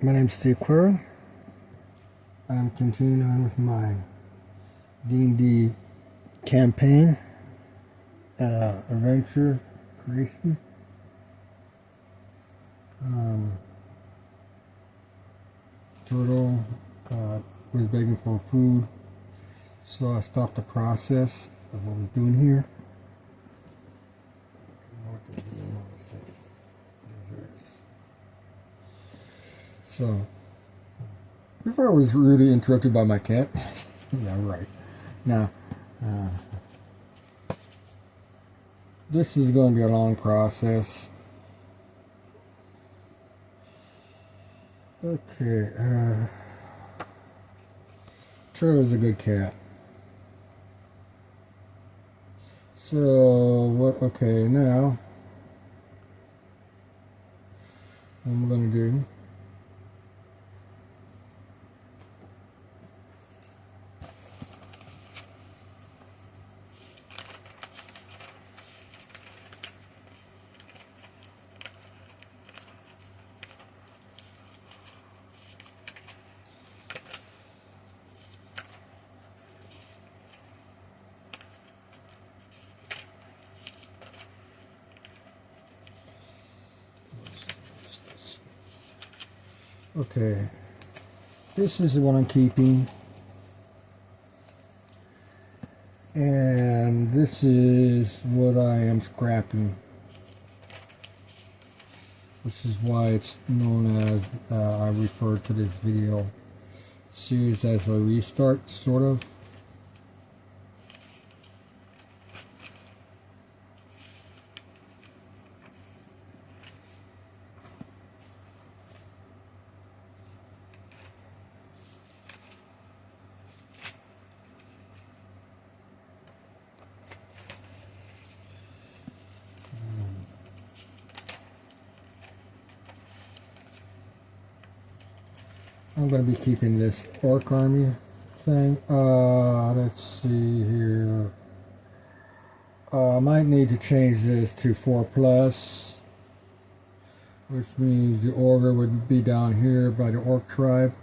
My name's STQ. I'm continuing on with my D&D campaign, adventure creation. Turtle was begging for food, so I stopped the process of what we're doing here. So, before I was really interrupted by my cat. Yeah, right. Now, this is going to be a long process. Okay, Turtle's a good cat. So, okay, now, what I'm going to do, okay, this is the one I'm keeping, and this is what I am scrapping, which is why it's known as, I refer to this video series as a restart, sort of. I'm going to be keeping this orc army thing. Let's see here. I might need to change this to 4+, which means the ogre would be down here by the orc tribe.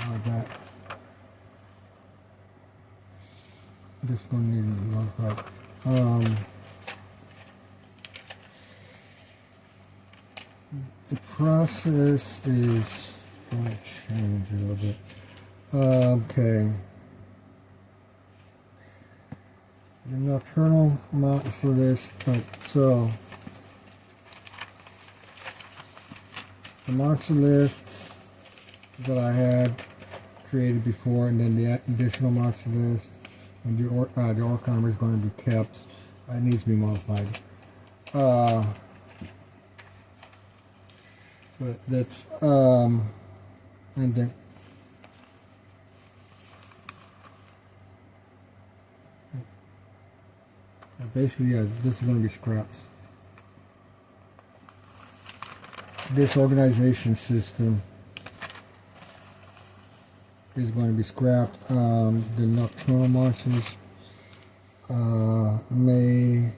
Like that. This one needs to be modified. The process is going to change a little bit. Okay. The nocturnal mountains for this. So the monster list that I had created before, and then the additional monster list, and the orc armor is going to be kept. It needs to be modified. But that's and then basically, yeah, this is going to be scraps. This organization system is going to be scrapped. The nocturnal monsters may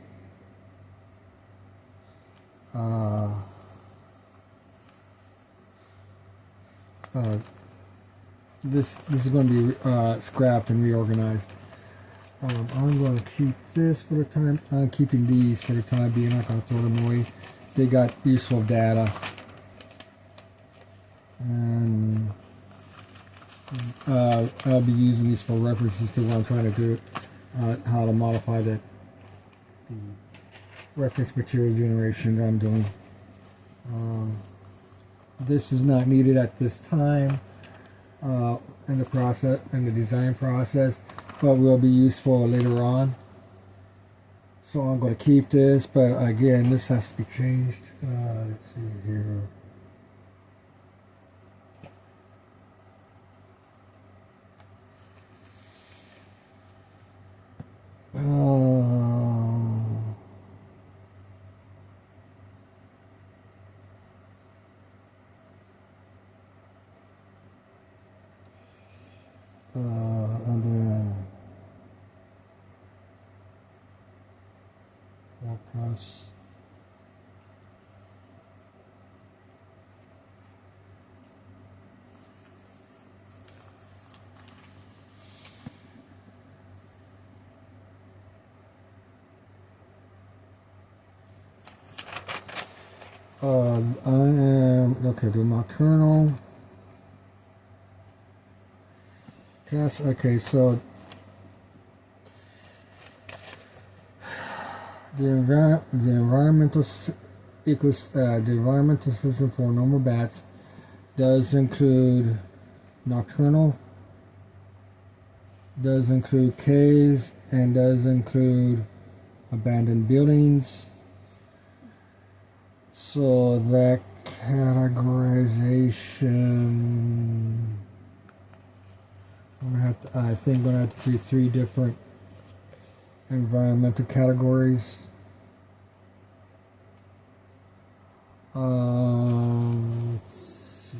this is going to be scrapped and reorganized. I'm going to keep this for the time. I'm keeping these for the time being. I'm not going to throw them away. They got useful data, and I'll be using these for references to what I'm trying to do, how to modify the reference material generation that I'm doing. This is not needed at this time in the process, in the design process, but will be useful later on. So I'm going to keep this, but again, this has to be changed. Let's see here. and then 4 plus. I am, okay, the nocturnal class, okay, so the environmental the environmental system for normal bats does include nocturnal, does include caves, and does include abandoned buildings. So that categorization, I think I'm gonna have to do 3 different environmental categories. Let's see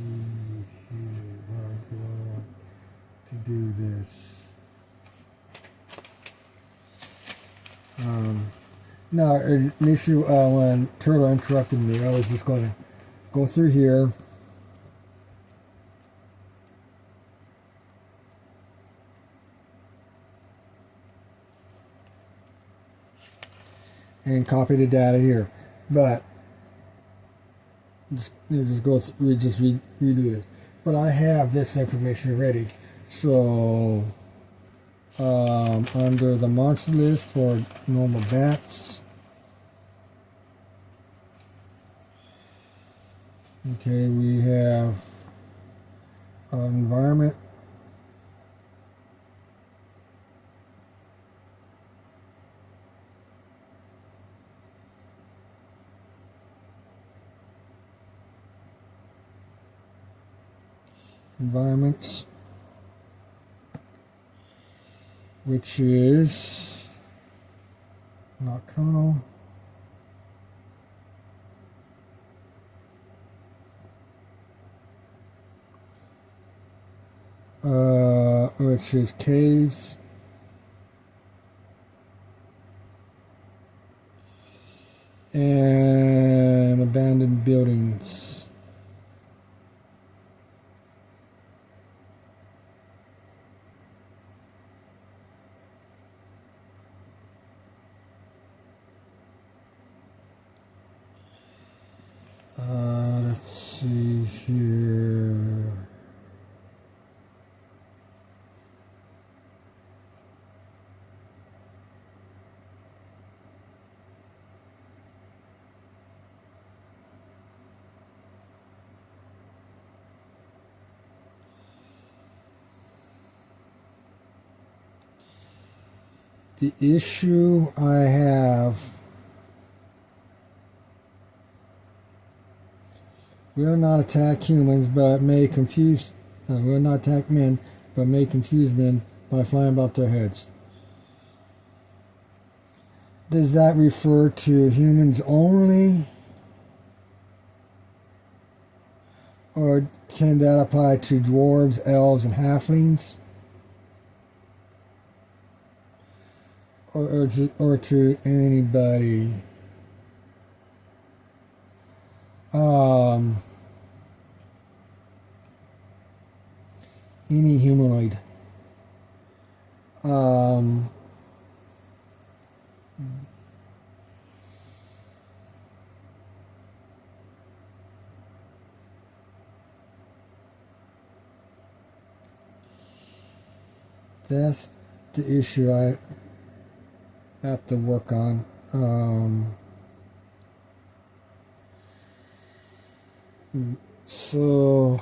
here, how do I want to do this? Now, initially, when Turtle interrupted me, I was just going to go through here. And copy the data here. But, redo this. But I have this information ready. So, under the monster list for normal bats, okay, we have environment, environments, which is nocturnal, which is caves, and abandoned buildings. Let's see here. The issue I have, will not attack humans, but may confuse, will not attack men, but may confuse men by flying above their heads. Does that refer to humans only? Or can that apply to dwarves, elves, and halflings? Or to anybody? Any humanoid. That's the issue I have to work on. So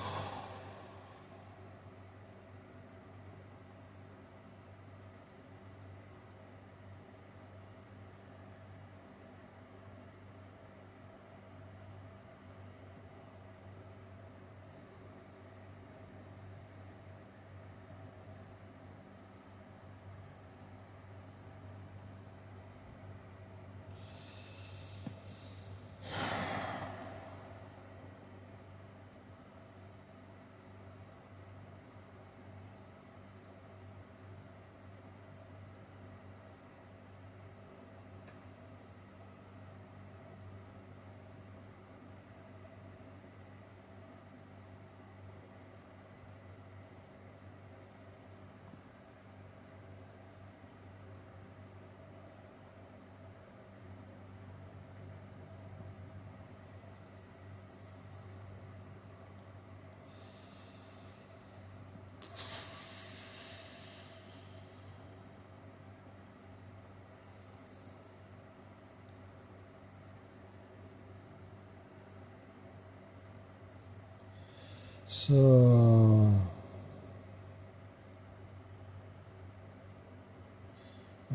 So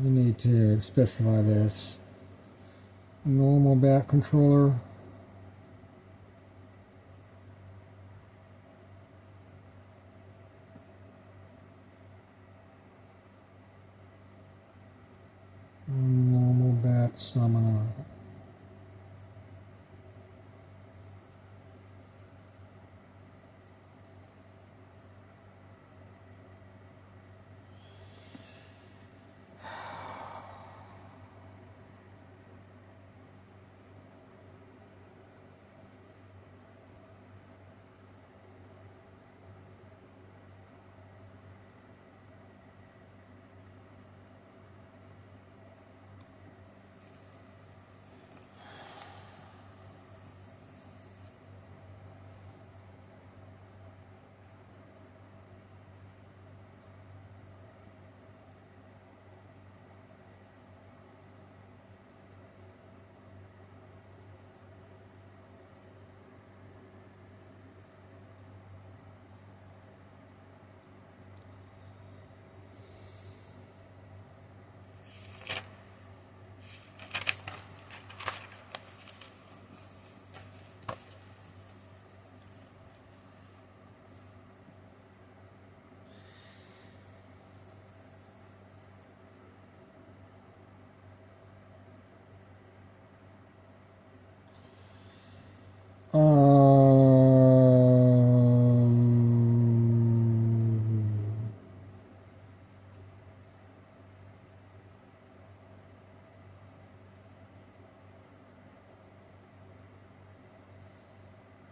we need to specify this. Normal bat controller. Normal bat summoner.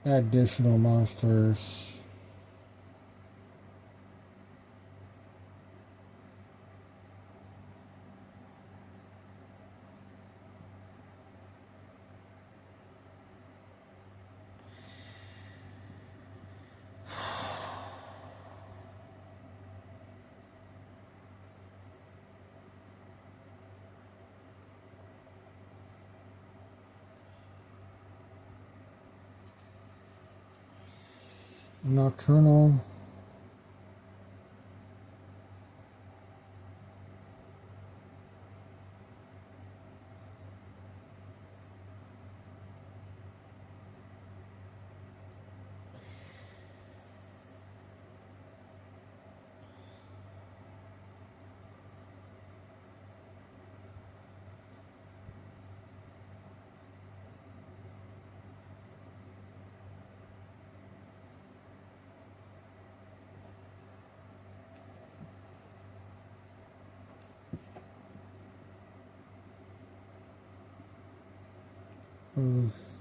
Additional monsters. Nocturnal.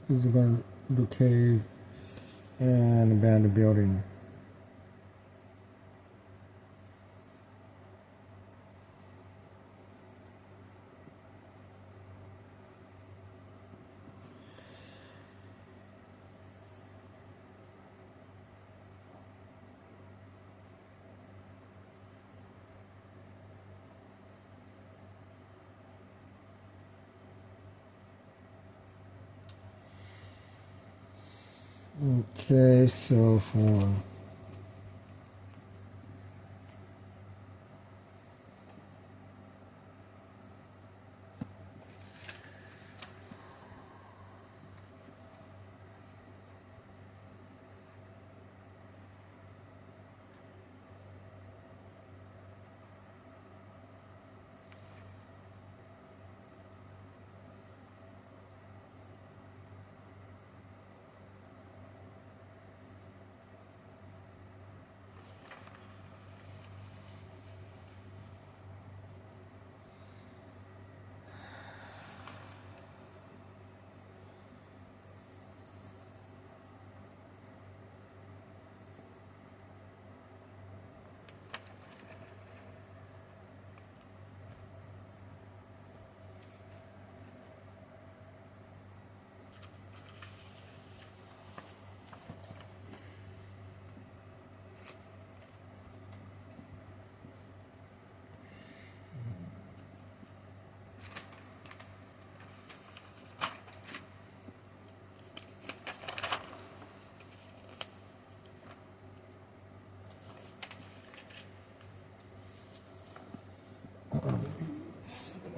These are going to the cave and abandoned building. Okay, so for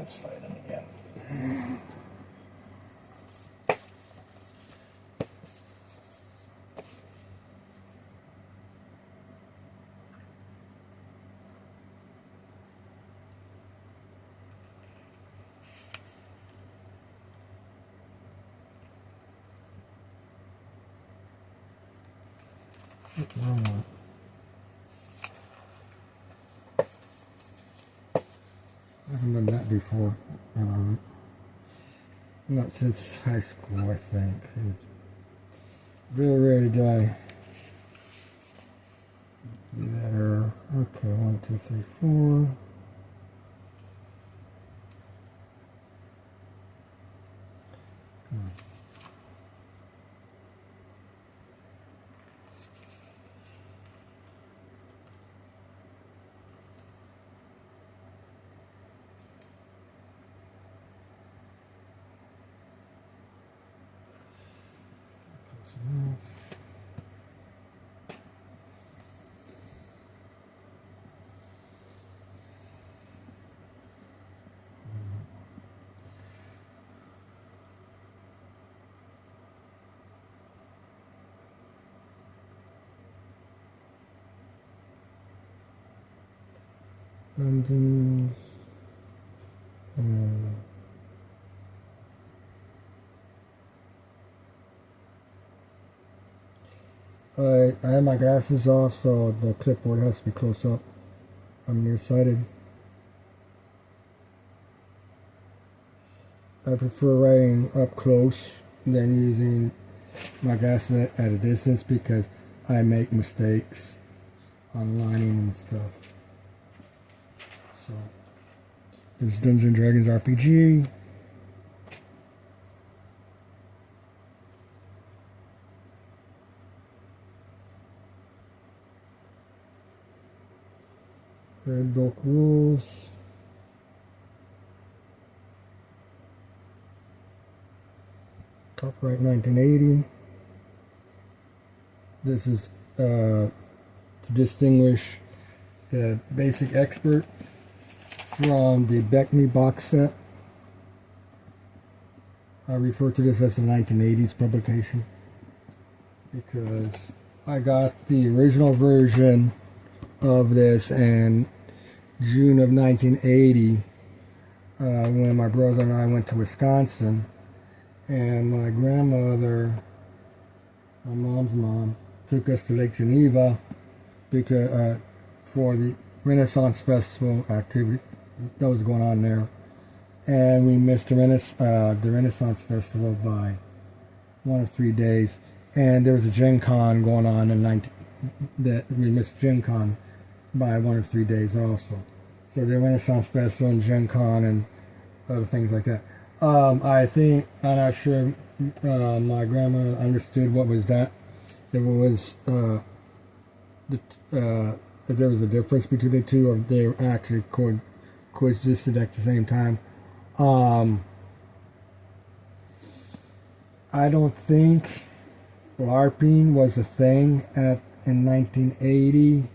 Let's slide in again. Wrong one. I haven't done that before. Not since high school, I think. It's very rare to die. There. Okay, 1, 2, 3, 4. London. I have my glasses off, so the clipboard has to be close up. I'm nearsighted. I prefer writing up close than using my glasses at a distance because I make mistakes on lining and stuff. So, this is Dungeons and Dragons RPG. Red Book Rules. Copyright 1980. This is to distinguish the Basic Expert from the Beckney box set. I refer to this as the 1980s publication because I got the original version of this in June of 1980 when my brother and I went to Wisconsin, and my grandmother, my mom's mom, took us to Lake Geneva because for the Renaissance Festival activity that was going on there, and we missed the Renaissance Festival by 1 or 3 days, and there was a Gen Con going on in that we missed Gen Con by 1 or 3 days also. So the Renaissance Festival and Gen Con and other things like that. I think, I'm not sure my grandma understood what was that. If it was, if there was a difference between the two, or if they were actually coexisted at the same time. I don't think LARPing was a thing in 1980.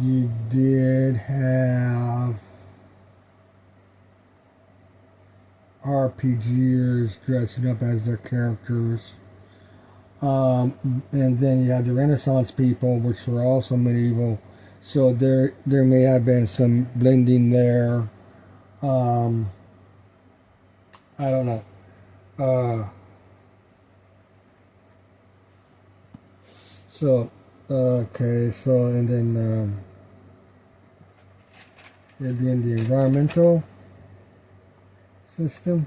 You did have RPGers dressing up as their characters. And then you had the Renaissance people, which were also medieval. So there may have been some blending there. I don't know. Okay, so, and then it'd be in the environmental system.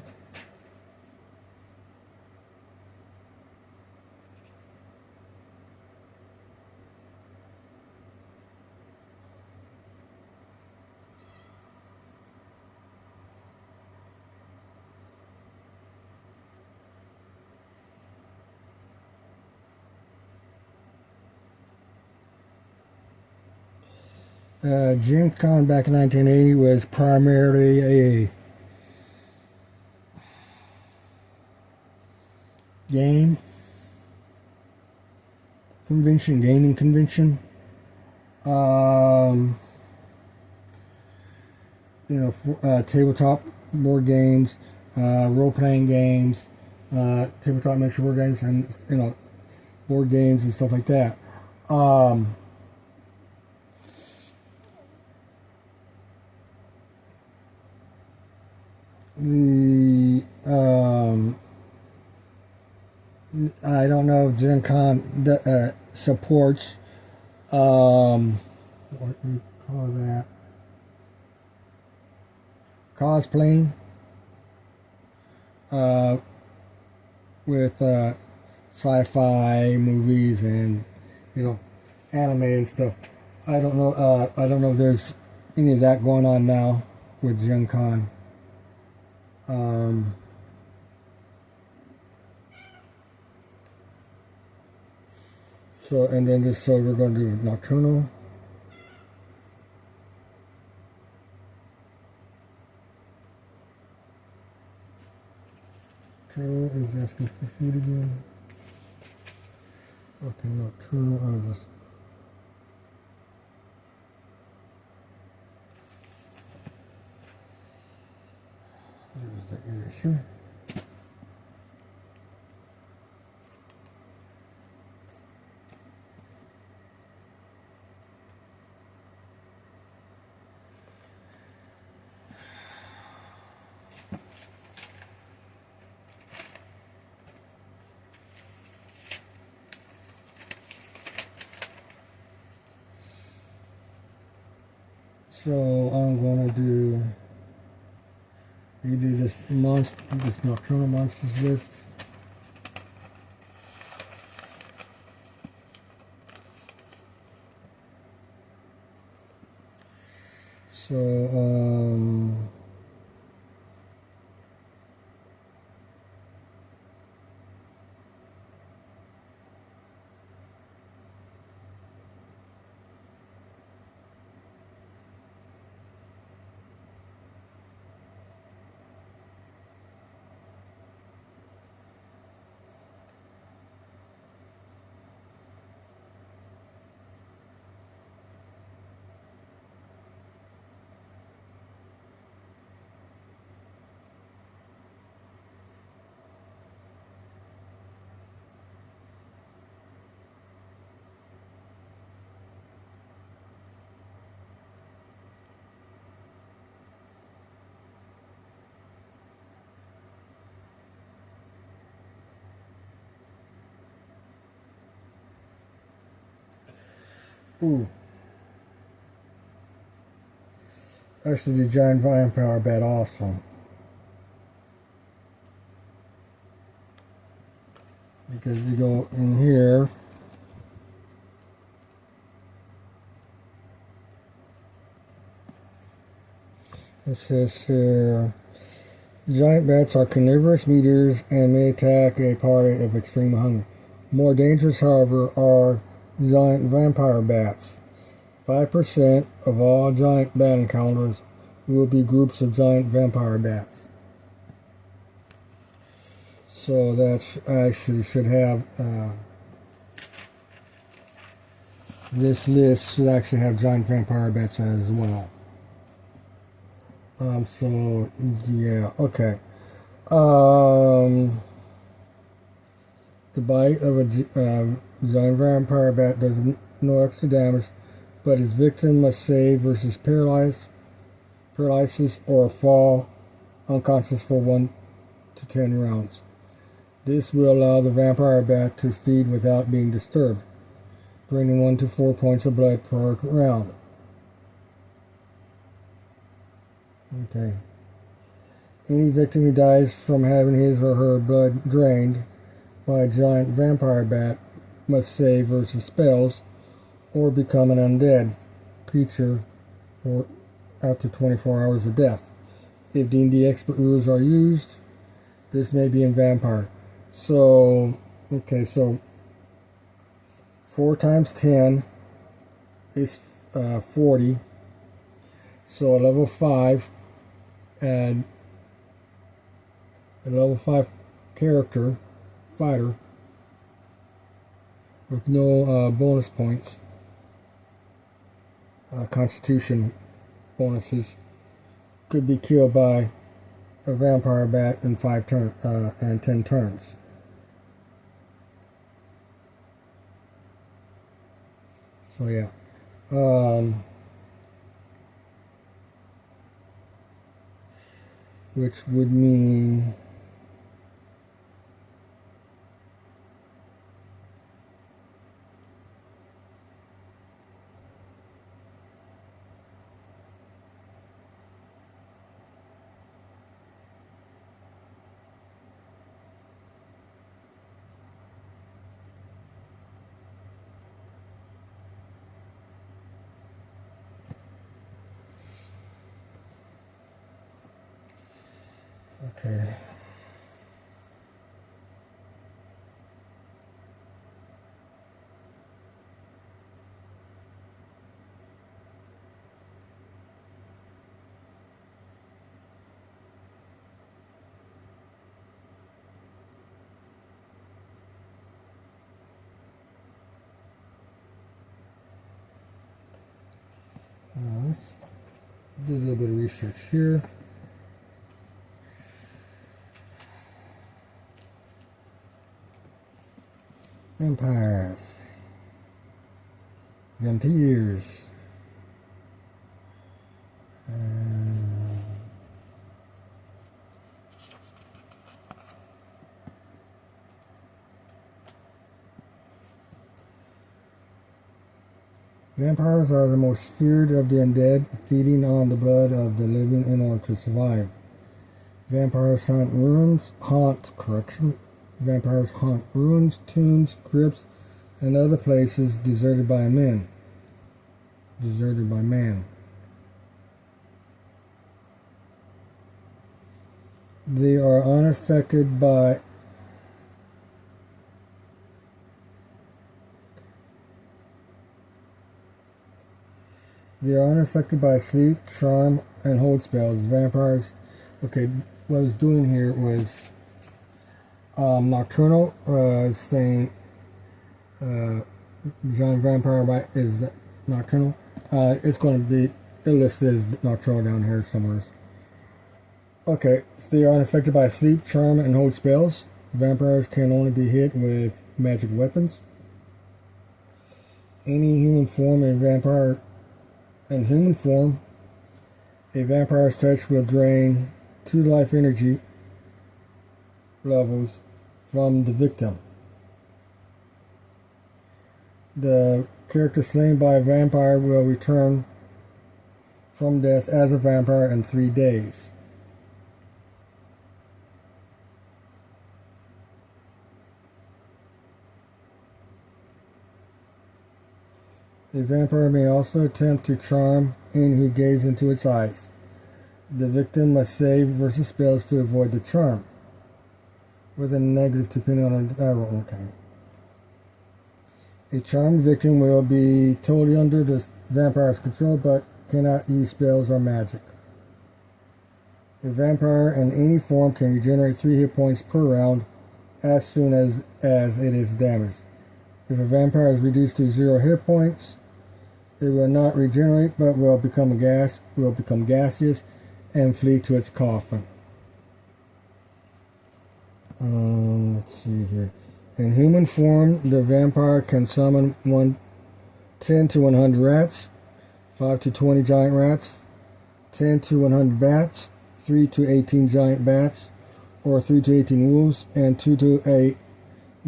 Gen Con back in 1980 was primarily a game convention, gaming convention. Tabletop board games, role-playing games, tabletop miniature board games, and board games and stuff like that. I don't know if Gen Con supports what do you call that? Cosplaying with sci-fi movies and anime and stuff. I don't know. I don't know if there's any of that going on now with Gen Con. So we're going to do Nocturnal. Is asking for food again. Okay, Nocturnal. There's the erasure. So I'm going to do this Nocturnal Monsters list. So ooh. Actually, the giant vampire bat also. Because you go in here. It says here, giant bats are carnivorous meat-eaters and may attack a party of extreme hunger. More dangerous, however, are giant vampire bats. 5% of all giant bat encounters will be groups of giant vampire bats. So that's actually should have this list should actually have giant vampire bats as well. So yeah, okay. The bite of a giant vampire bat does no extra damage, but its victim must save versus paralysis or fall unconscious for 1 to 10 rounds. This will allow the vampire bat to feed without being disturbed, draining 1 to 4 points of blood per round. Okay. Any victim who dies from having his or her blood drained by a giant vampire bat must save versus spells or become an undead creature for after 24 hours of death. If D&D expert rules are used, this may be in vampire. So, okay, so 4 times 10 is 40. So a level 5 and a level 5 character, fighter, with no bonus points, constitution bonuses, could be killed by a vampire bat in 10 turns. So yeah, which would mean okay. Let's do a little bit of research here. Vampires. Vampires. Vampires are the most feared of the undead, feeding on the blood of the living in order to survive. Vampires haunt ruins, tombs, crypts, and other places deserted by man. They are unaffected by sleep, charm, and hold spells. Vampires. Okay, what I was doing here was Nocturnal, saying Giant Vampire is the Nocturnal. It's going to be listed as Nocturnal down here somewhere. Okay, so they are unaffected by sleep, charm, and hold spells. Vampires can only be hit with magic weapons. Any human form, a vampire's touch will drain 2 life energy levels from the victim. The character slain by a vampire will return from death as a vampire in 3 days. A vampire may also attempt to charm any who gaze into its eyes. The victim must save versus spells to avoid the charm, with a negative depending on the roll. Okay. A charmed victim will be totally under the vampire's control, but cannot use spells or magic. A vampire in any form can regenerate 3 hit points per round as soon as it is damaged. If a vampire is reduced to 0 hit points, it will not regenerate, but will become gaseous and flee to its coffin. Let's see here. In human form, the vampire can summon 10 to 100 rats, 5 to 20 giant rats, 10 to 100 bats, 3 to 18 giant bats, or 3 to 18 wolves, and 2 to 8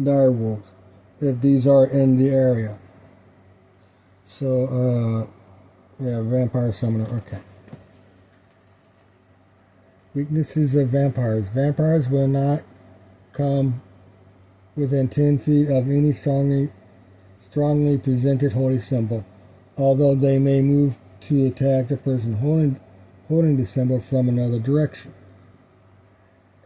dire wolves, if these are in the area. So, yeah, vampire summoner, okay. Weaknesses of vampires. Vampires will not come within 10 feet of any strongly presented holy symbol, although they may move to attack the person holding the symbol from another direction.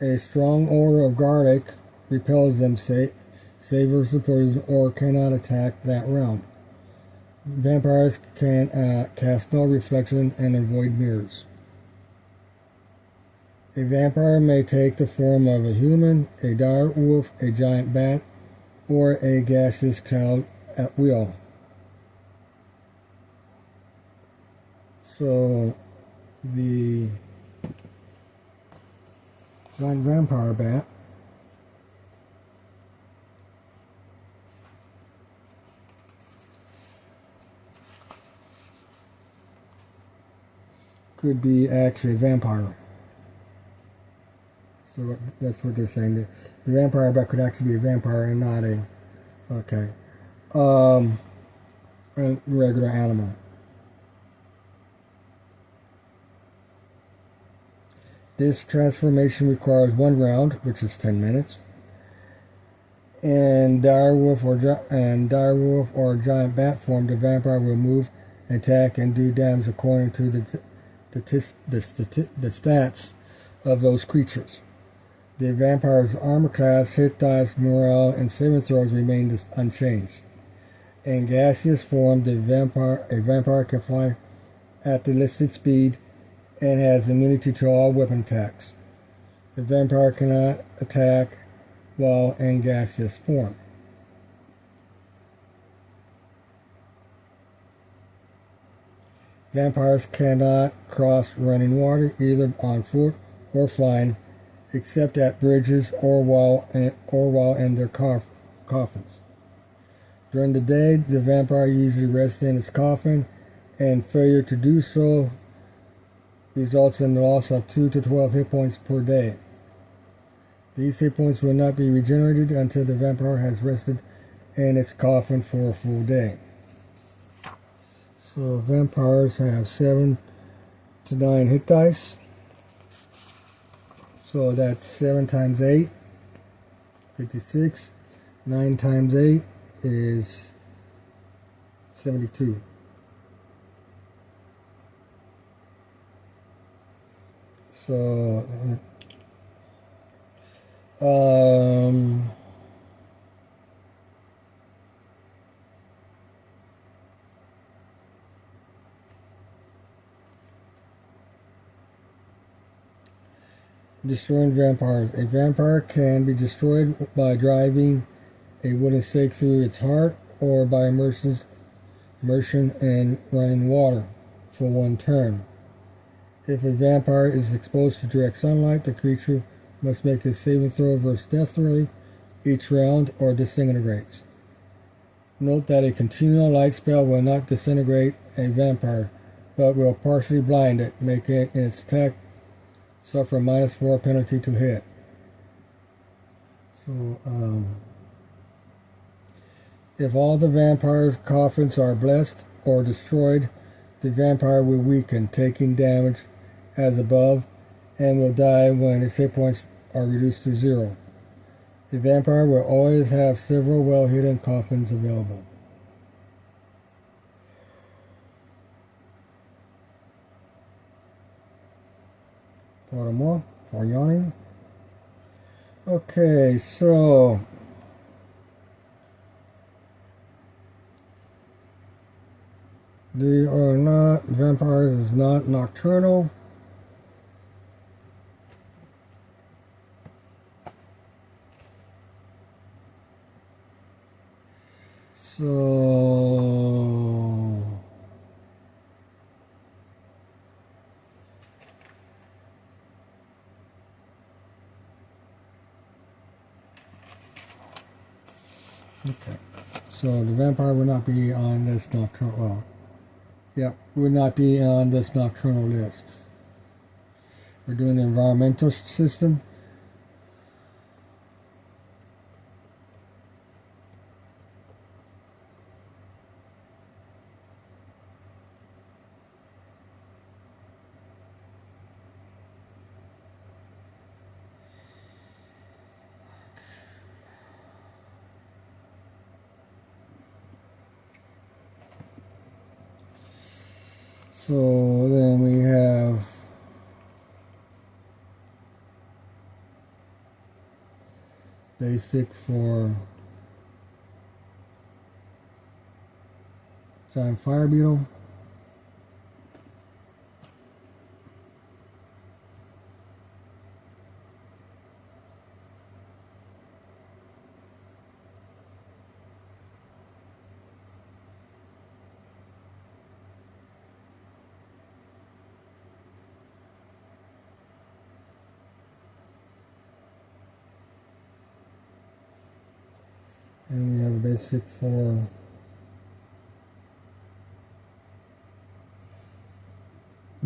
A strong aura of garlic repels them, savors the poison, or cannot attack that round. Vampires can cast no reflection and avoid mirrors. A vampire may take the form of a human, a dire wolf, a giant bat, or a gaseous cloud at will. So the giant vampire bat could be actually a vampire. So that's what they're saying. The vampire bat could actually be a vampire and not a a regular animal. This transformation requires 1 round, which is 10 minutes. And direwolf or giant bat form, the vampire will move, attack, and do damage according to the stats of those creatures. The vampire's armor class, hit dice, morale, and saving throws remain unchanged. In gaseous form, a vampire can fly at the listed speed and has immunity to all weapon attacks. The vampire cannot attack while in gaseous form. Vampires cannot cross running water either on foot or flying, except at bridges or while in their coffins. During the day, the vampire usually rests in its coffin, and failure to do so results in the loss of 2 to 12 hit points per day. These hit points will not be regenerated until the vampire has rested in its coffin for a full day. So vampires have 7 to 9 hit dice. So that's 7 times 8, 56. 9 times 8 is 72. So destroying vampires. A vampire can be destroyed by driving a wooden stake through its heart or by immersion in running water for 1 turn. If a vampire is exposed to direct sunlight, the creature must make a saving throw versus death ray each round or disintegrates. Note that a continual light spell will not disintegrate a vampire, but will partially blind it, making its attack suffer a -4 penalty to hit. So, if all the vampire's coffins are blessed or destroyed, the vampire will weaken, taking damage as above, and will die when its hit points are reduced to 0. The vampire will always have several well-hidden coffins available. Bottom one for yawning. Okay, so vampires is not nocturnal. So okay, so the vampire will not be on this nocturnal. Would not be on this nocturnal list. We're doing the environmental system. So then we have basic for giant fire beetle. And we have a basic for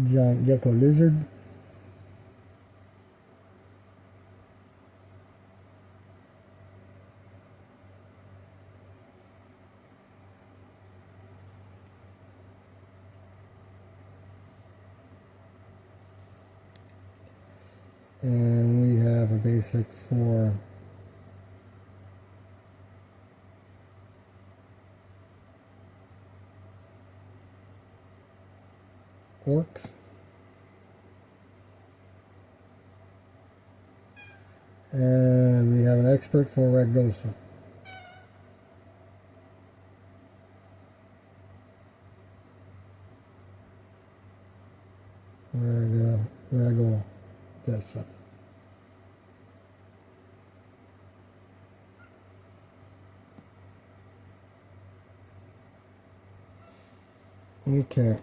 giant gecko lizard. And we have a basic for orcs. And we have an expert for Ragdosa. Ragdosa. Okay.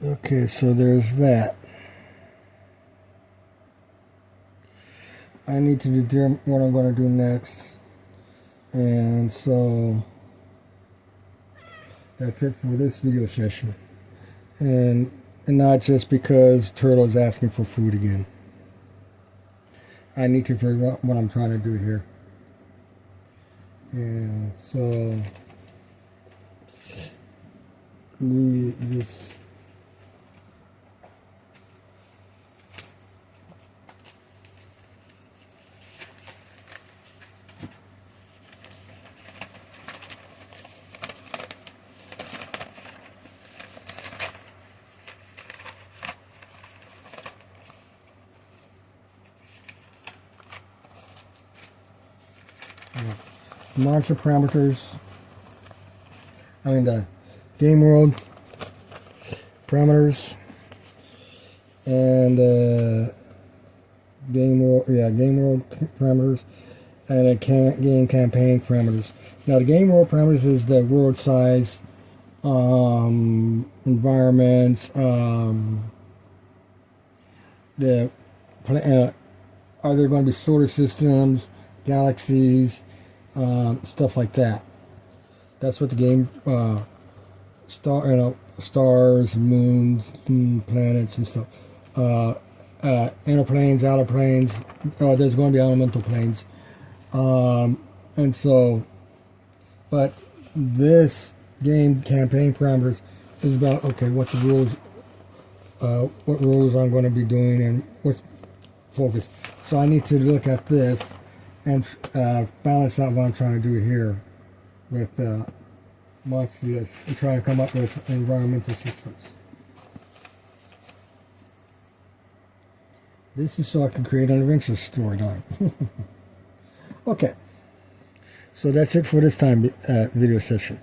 Okay, so there's that. I need to determine what I'm going to do next. And so that's it for this video session. And not just because Turtle is asking for food again. I need to figure out what I'm trying to do here. And so we just monster parameters. I mean the game world parameters and game world parameters and a game campaign parameters. Now the game world parameters is the world size, environments, the are there going to be solar systems, galaxies, stuff like that. That's what the game stars, moons, planets, and stuff. Inner planes, outer planes. There's going to be elemental planes, and so. But this game campaign parameters is about what the rules, what rules I'm going to be doing, and what's focus. So I need to look at this and balance out what I'm trying to do here with monsters and trying to come up with environmental systems. This is so I can create an adventure storyline. Okay, so that's it for this time video session.